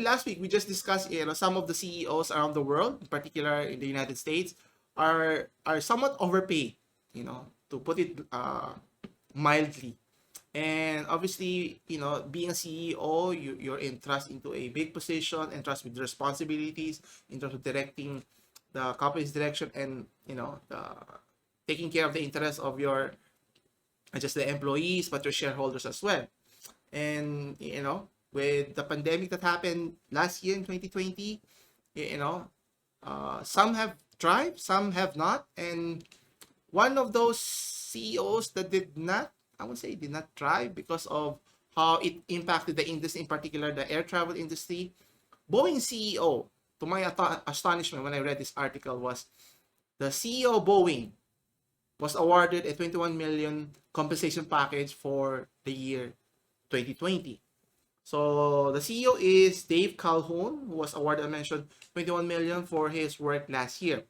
last week we just discussed, some of the CEOs around the world, in particular in the United States, are somewhat overpaid, to put it mildly. And obviously, being a CEO, you're entrusted into a big position, entrusted with responsibilities in terms of directing the company's direction, and taking care of the interests of your, not just the employees, but your shareholders as well. And with the pandemic that happened last year in 2020, some have thrived, some have not. And one of those CEOs that did not, I would say, did not thrive because of how it impacted the industry, in particular the air travel industry. Boeing CEO, to my astonishment when I read this article, was the CEO of Boeing was awarded a 21 million compensation package for the year 2020. So the CEO is Dave Calhoun, who was awarded, I mentioned, 21 million for his work last year.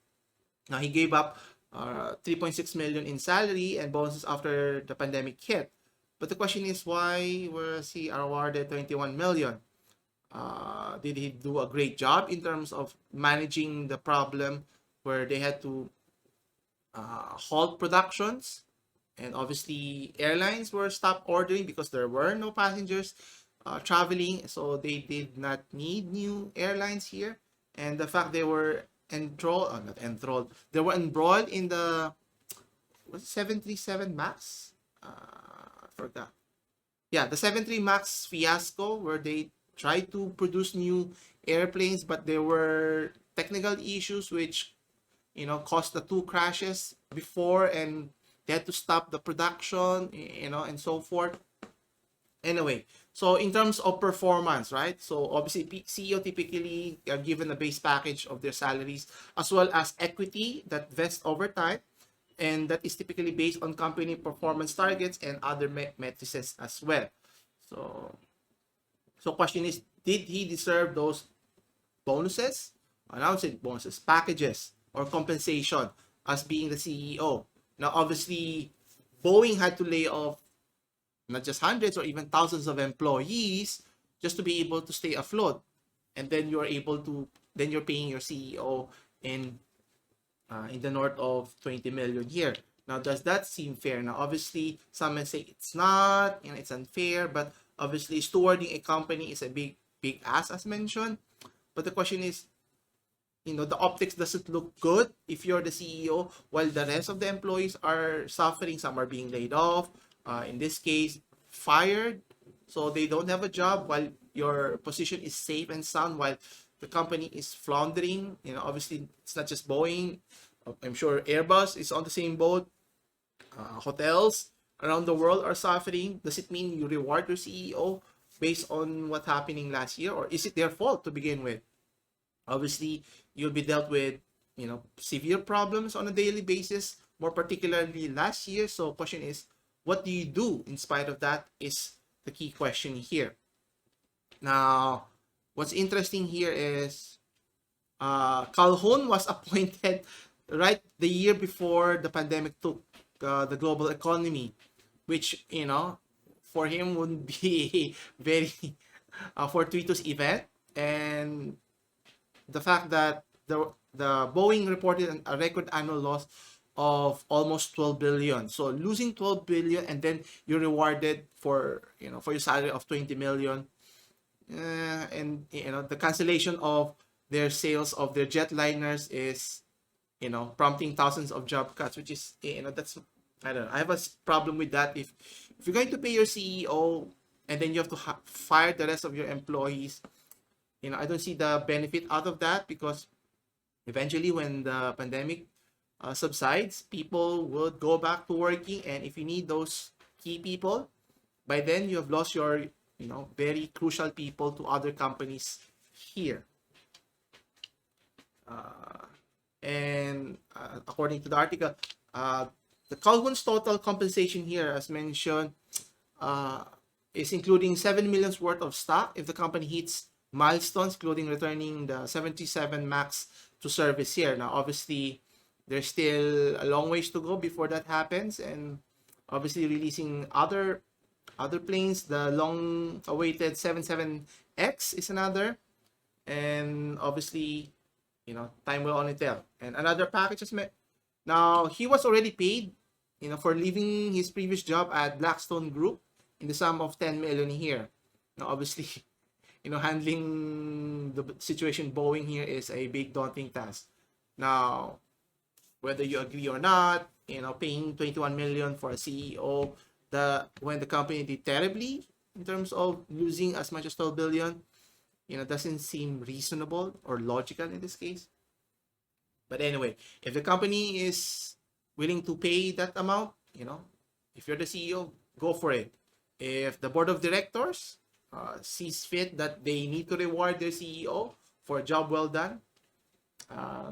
Now he gave up 3.6 million in salary and bonuses after the pandemic hit. But the question is, why was he awarded 21 million? Did he do a great job in terms of managing the problem where they had to halt productions, and obviously airlines were stopped ordering because there were no passengers traveling, so they did not need new airlines here. And the fact they were not enthralled, they were embroiled in the 737 Max. I forgot. Yeah, the 73 Max fiasco, where they tried to produce new airplanes, but there were technical issues which caused the two crashes before, and they had to stop the production, and so forth. Anyway, so in terms of performance, right? So obviously, CEO typically are given a base package of their salaries, as well as equity that vests over time, and that is typically based on company performance targets and other metrics as well. So question is, did he deserve those bonuses? I would say bonuses, packages, or compensation as being the CEO. Now, obviously, Boeing had to lay off not just hundreds or even thousands of employees just to be able to stay afloat. And then you're paying your CEO in the north of 20 million here. Now, does that seem fair? Now, obviously, some may say it's not, it's unfair, but obviously, stewarding a company is a big ask, as mentioned. But the question is, the optics doesn't look good if you're the CEO while the rest of the employees are suffering. Some are being laid off, in this case, fired. So they don't have a job while your position is safe and sound, while the company is floundering. Obviously, it's not just Boeing. I'm sure Airbus is on the same boat. Hotels around the world are suffering. Does it mean you reward your CEO based on what's happening last year, or is it their fault to begin with? Obviously, you'll be dealt with, severe problems on a daily basis, more particularly last year. So question is, what do you do in spite of that is the key question here. Now, what's interesting here is Calhoun was appointed right the year before the pandemic took the global economy, which, for him wouldn't be a very fortuitous event. And the fact that the Boeing reported a record annual loss of almost 12 billion. So losing 12 billion and then you're rewarded for your salary of 20 million. And the cancellation of their sales of their jetliners is prompting thousands of job cuts, which is that's, I don't know, I have a problem with that. If you're going to pay your CEO and then you have to fire the rest of your employees, I don't see the benefit out of that, because eventually when the pandemic subsides, people would go back to working, and if you need those key people, by then you have lost your very crucial people to other companies here. And according to the article, the Calhoun's total compensation here, as mentioned, is including 7 million worth of stock if the company hits milestones, including returning the 77 Max to service here. Now, obviously, there's still a long ways to go before that happens, and obviously releasing other planes. The long-awaited 77X is another. and obviously, time will only tell. And another package is now he was already paid, for leaving his previous job at Blackstone Group in the sum of 10 million here. Now, obviously, handling the situation Boeing here is a big daunting task. Now, whether you agree or not, paying 21 million for a CEO, when the company did terribly in terms of losing as much as 12 billion, doesn't seem reasonable or logical in this case. But anyway, if the company is willing to pay that amount, if you're the CEO, go for it. If the board of directors sees fit that they need to reward their CEO for a job well done,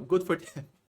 good for them.